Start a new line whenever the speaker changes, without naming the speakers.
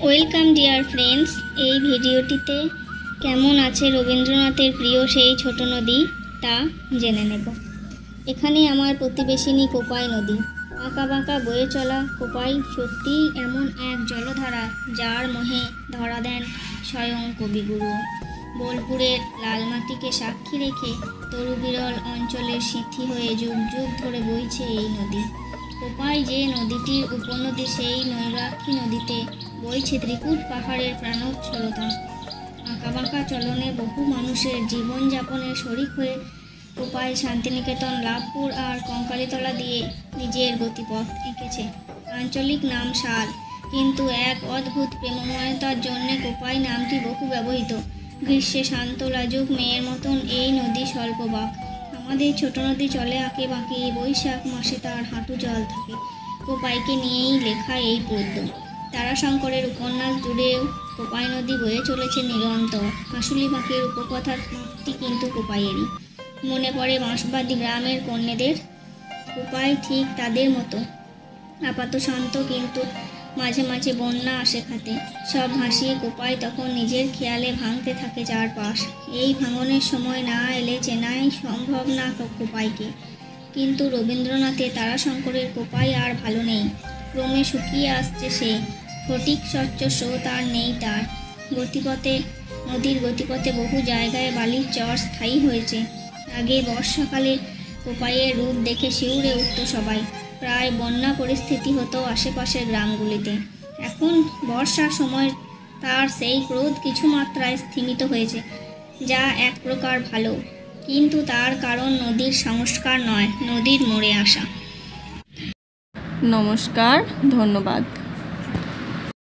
Welcome dear friends. এই ভিডিওটিতে কেমন আছে রবীন্দ্রনাথের প্রিয় সেই ছোট নদী তা জেনে নেব। এখানে আমার প্রতিবেশিনী কোপাই নদী। আঁকা বাঁকা বয়ে চলা কোপাই সত্যিই এমন এক জলধারা যার মোহে ধরা দেন স্বয়ং কবিগুরু। বোলপুরের লাল মাটিকে সাক্ষী রেখে তরুবিরল অঞ্চলের সিথি হয়ে যুগ যুগ ধরে বইছে এই নদী। কোপাই যে নদীটির উপনদী, সেই নৈরাক্ষী নদীতে বইছে ত্রিকুট পাহাড়ের প্রাণোচ্ছলতা। আঁকাবাঁকা চলনে বহু মানুষের জীবনযাপনের শরিক হয়ে কোপাই শান্তিনিকেতন, লাভপুর আর কঙ্কালীতলা দিয়ে নিজের গতিপথ এঁকেছে। আঞ্চলিক নাম শাল, কিন্তু এক অদ্ভুত প্রেমময়তার জন্যে কোপাই নামটি বহু ব্যবহৃত। গ্রীষ্মে শান্ত লাজুক মেয়ের মতন এই নদী স্বল্পবাক। আমাদের ছোট নদী চলে আঁকে বাঁকে, বৈশাখ মাসে তার হাঁটু জল থাকে। কোপাইকে নিয়েই লেখা এই পদ্য। তারাশঙ্করের উপন্যাস জুড়েও কোপাই নদী বয়ে চলেছে নিরন্তর। হাঁসুলি বাঁকের উপকথার মাপটি কিন্তু কোপাইয়েরই। মনে পড়ে বাঁশবাদী গ্রামের কন্যেদের। কোপাই ঠিক তাদের মতো আপাত শান্ত, কিন্তু মাঝে মাঝে বন্যা আসে খাতে। সব ভাসিয়ে কোপাই তখন নিজের খেয়ালে ভাঙতে থাকে চারপাশ। এই ভাঙনের সময় না এলে চেনাই সম্ভব না কোপাইকে। কিন্তু রবীন্দ্রনাথে তারাশঙ্করের কোপাই আর ভালো নেই। ক্রমে শুকিয়ে আসছে সে। ফটিক স্বচ্ছ স্রোত আর নেই তার। নদীর গতিপথে বহু জায়গায় বালির চর স্থায়ী হয়েছে। আগে বর্ষাকালে কোপাইয়ের রূপ দেখে শিউরে উঠত সবাই। প্রায় বন্যা পরিস্থিতি হতো আশেপাশের গ্রামগুলিতে। এখন বর্ষার সময় তার সেই ক্রোধ কিছু মাত্রায় স্থিমিত হয়েছে, যা এক প্রকার ভালো। কিন্তু তার কারণ নদীর সংস্কার নয়, নদীর মরে আসা।
নমস্কার, ধন্যবাদ।